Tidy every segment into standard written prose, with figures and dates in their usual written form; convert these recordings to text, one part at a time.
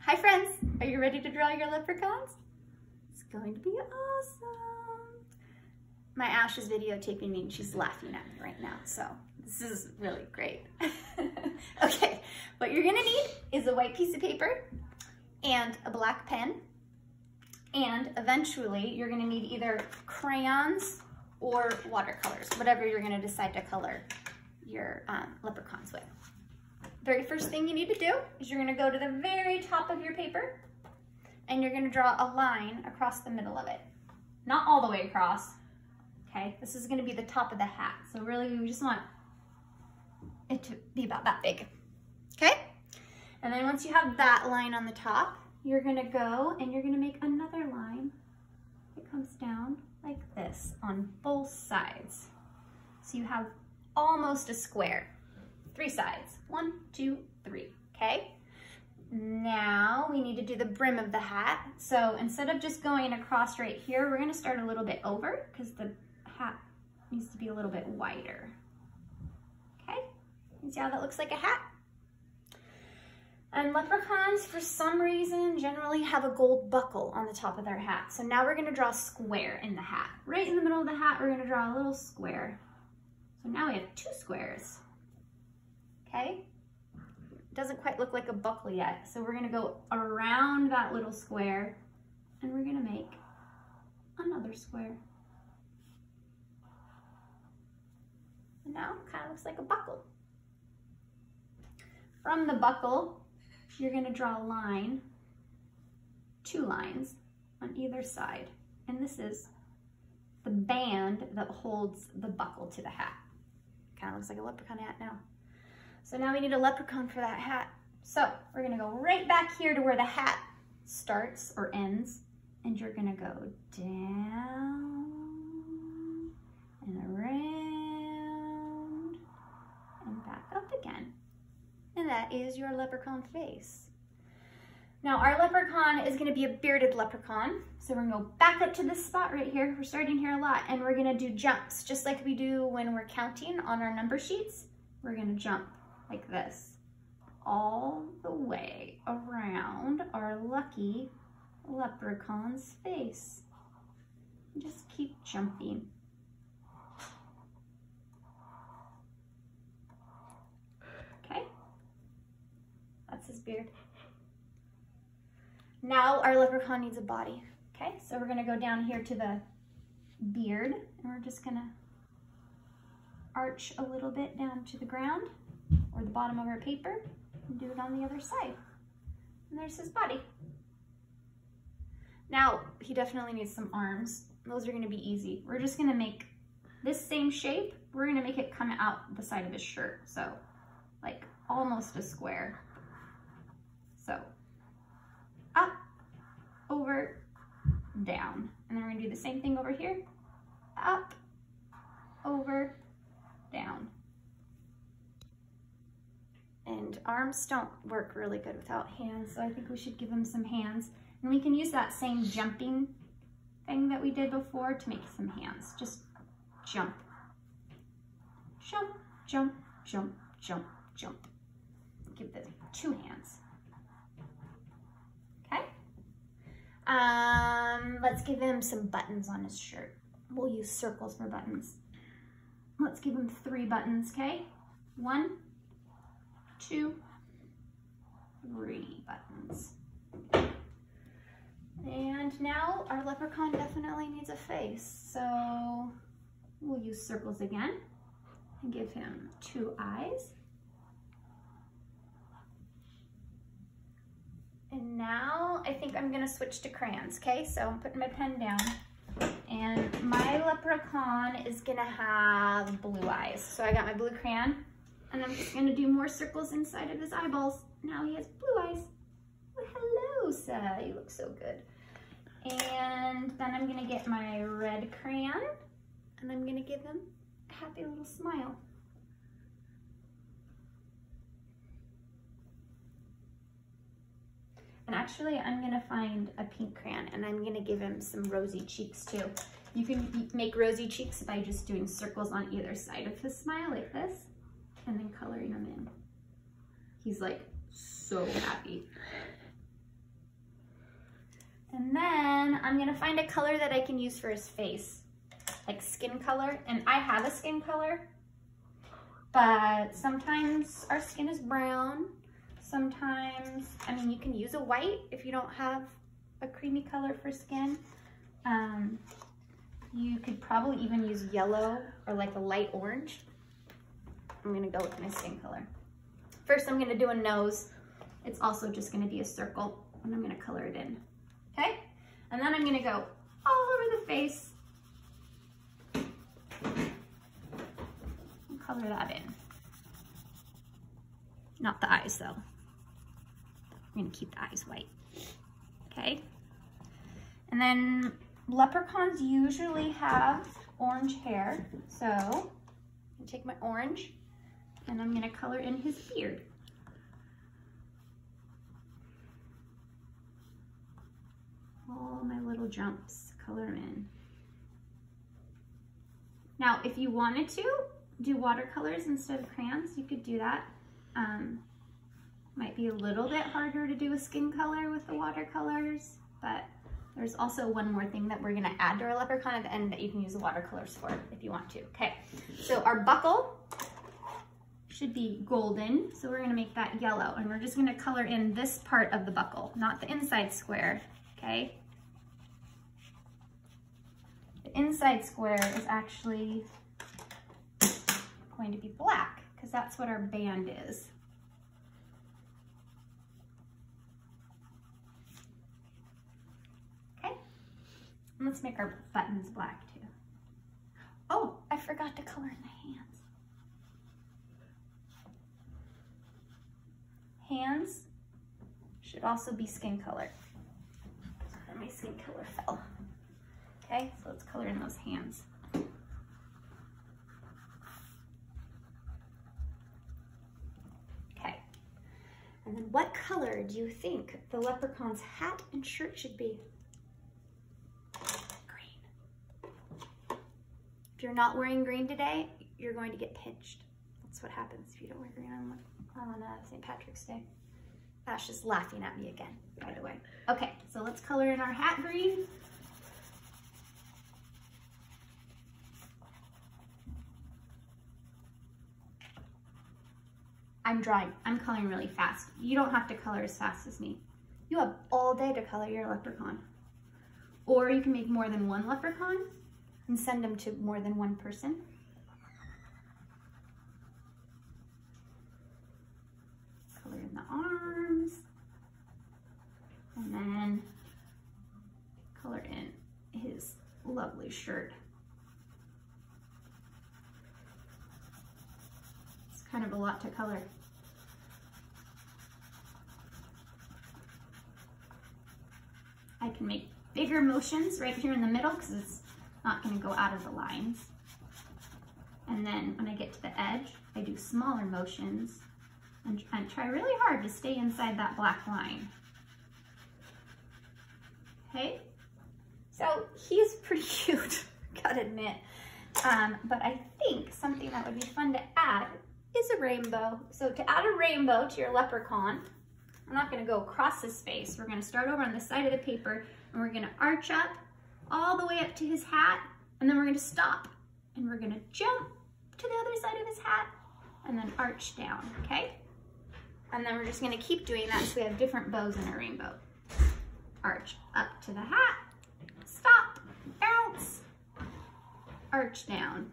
Hi friends, are you ready to draw your leprechauns? It's going to be awesome. My Ash is videotaping me and she's laughing at me right now, so this is really great. Okay, what you're gonna need is a white piece of paper and a black pen, and eventually you're gonna need either crayons or watercolors, whatever you're gonna decide to color your leprechauns with. Very first thing you need to do is you're gonna go to the very top of your paper and you're gonna draw a line across the middle of it. Not all the way across, okay? This is gonna be the top of the hat. So really we just want it to be about that big, okay? And then once you have that line on the top, you're gonna go and you're gonna make another line that comes down like this on both sides. So you have almost a square. 3 sides, 1, 2, 3, okay? Now we need to do the brim of the hat. So instead of just going across right here, we're gonna start a little bit over because the hat needs to be a little bit wider, okay? You see how that looks like a hat? And leprechauns, for some reason, generally have a gold buckle on the top of their hat. So now we're gonna draw a square in the hat. Right in the middle of the hat, we're gonna draw a little square. So now we have 2 squares. Okay, doesn't quite look like a buckle yet. So we're gonna go around that little square and we're gonna make another square. And now it kind of looks like a buckle. From the buckle, you're gonna draw a line, 2 lines on either side. And this is the band that holds the buckle to the hat. Kind of looks like a leprechaun hat now. So now we need a leprechaun for that hat. So we're gonna go right back here to where the hat starts or ends, and you're gonna go down and around and back up again. And that is your leprechaun face. Now our leprechaun is gonna be a bearded leprechaun. So we're gonna go back up to this spot right here. We're starting here a lot, and we're gonna do jumps, just like we do when we're counting on our number sheets. We're gonna jump like this, all the way around our lucky leprechaun's face. Just keep jumping. Okay, that's his beard. Now our leprechaun needs a body. Okay, so we're gonna go down here to the beard and we're just gonna arch a little bit down to the ground or the bottom of our paper and do it on the other side. And there's his body. Now, he definitely needs some arms. Those are gonna be easy. We're just gonna make this same shape. We're gonna make it come out the side of his shirt. So like almost a square. So up, over, down. And then we're gonna do the same thing over here. Up, over, down. And arms don't work really good without hands, so I think we should give him some hands. And we can use that same jumping thing that we did before to make some hands. Just jump. Jump, jump, jump, jump, jump. Give them 2 hands. Okay? Let's give him some buttons on his shirt. We'll use circles for buttons. Let's give him 3 buttons, okay? 1, 2, 3 buttons. And now our leprechaun definitely needs a face. So we'll use circles again and give him 2 eyes. And now I think I'm gonna switch to crayons, okay? So I'm putting my pen down. And my leprechaun is gonna have blue eyes. So I got my blue crayon and I'm just gonna do more circles inside of his eyeballs. Now he has blue eyes. Oh, hello, sir, you look so good. And then I'm gonna get my red crayon and I'm gonna give him a happy little smile. And actually, I'm gonna find a pink crayon and I'm gonna give him some rosy cheeks too. You can make rosy cheeks by just doing circles on either side of his smile like this and then coloring them in. He's like so happy. And then I'm gonna find a color that I can use for his face, like skin color. And I have a skin color, but sometimes our skin is brown. Sometimes, I mean, you can use a white if you don't have a creamy color for skin. You could probably even use yellow or like a light orange. I'm gonna go with my skin color. First, I'm gonna do a nose. It's also just gonna be a circle, and I'm gonna color it in, okay? And then I'm gonna go all over the face and color that in. Not the eyes though. I'm gonna keep the eyes white, okay? And then leprechauns usually have orange hair, so I'm gonna take my orange and I'm gonna color in his beard. All my little jumps, color them in. Now, if you wanted to do watercolors instead of crayons, you could do that. Might be a little bit harder to do a skin color with the watercolors, but there's also one more thing that we're gonna add to our leprechaun at the end that you can use the watercolors for if you want to. Okay, so our buckle should be golden, so we're gonna make that yellow, and we're just gonna color in this part of the buckle, not the inside square, okay? The inside square is actually going to be black, because that's what our band is. Okay, and let's make our buttons black too. Oh, I forgot to color in the hands. Hands should also be skin color. Where my skin color fell. Okay, so let's color in those hands. Okay, and then what color do you think the leprechaun's hat and shirt should be? Green. If you're not wearing green today, you're going to get pinched. That's what happens if you don't wear green on St. Patrick's Day. Ash is laughing at me again, by the way. Okay, so let's color in our hat green. I'm coloring really fast. You don't have to color as fast as me. You have all day to color your leprechaun. Or you can make more than one leprechaun and send them to more than one person. Color in the arms. And then color in his lovely shirt. It's kind of a lot to color. I can make bigger motions right here in the middle because it's not going to go out of the lines. And then when I get to the edge, I do smaller motions and try really hard to stay inside that black line. Okay, so he's pretty cute, gotta admit. But I think something that would be fun to add is a rainbow. So to add a rainbow to your leprechaun, I'm not gonna go across his face. We're gonna start over on the side of the paper and we're gonna arch up all the way up to his hat, and then we're gonna stop and we're gonna jump to the other side of his hat and then arch down, okay? And then we're just gonna keep doing that so we have different bows in our rainbow. Arch up to the hat, stop, bounce, arch down.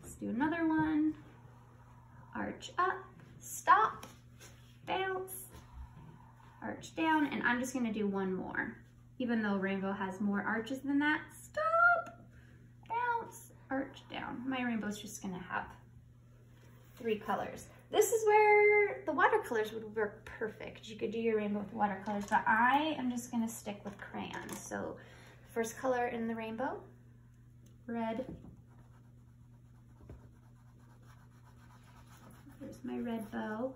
Let's do another one. Arch up, stop, bounce, arch down, and I'm just gonna do one more. Even though rainbow has more arches than that, stop, bounce, arch down. My rainbow's just gonna have 3 colors. This is where the watercolors would work perfect. You could do your rainbow with watercolors, but I am just gonna stick with crayons. So first color in the rainbow, red. There's my red bow.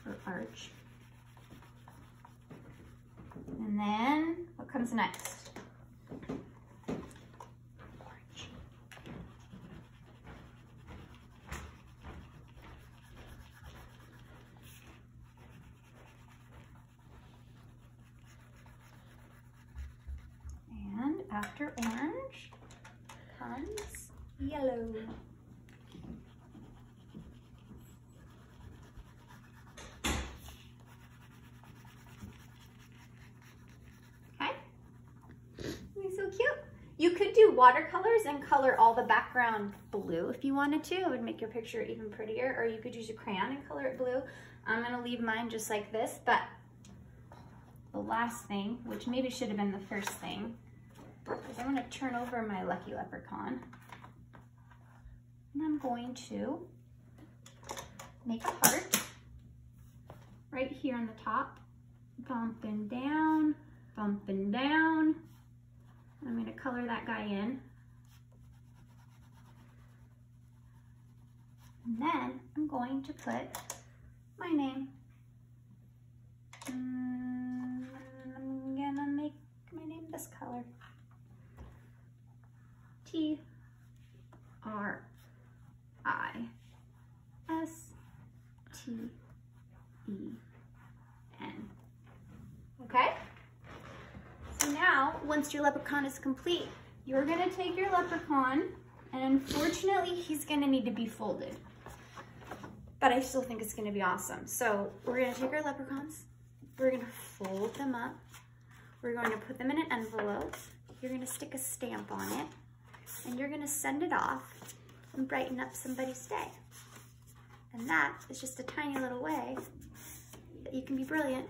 For arch. And then what comes next? after orange comes yellow. Okay, he's so cute. You could do watercolors and color all the background blue if you wanted to. It would make your picture even prettier, or you could use a crayon and color it blue. I'm gonna leave mine just like this, but the last thing, which maybe should have been the first thing, is I'm gonna turn over my lucky leprechaun. And I'm going to make a heart right here on the top, bumping down, bumping down. I'm going to color that guy in. And then I'm going to put my name. I'm gonna make my name this color. T-R-I-S-T-E-N. Okay? So now, once your leprechaun is complete, you're gonna take your leprechaun, and unfortunately, he's gonna need to be folded. But I still think it's gonna be awesome. So we're gonna take our leprechauns, we're gonna fold them up, we're going to put them in an envelope, you're gonna stick a stamp on it, and you're gonna send it off and brighten up somebody's day. And that is just a tiny little way that you can be brilliant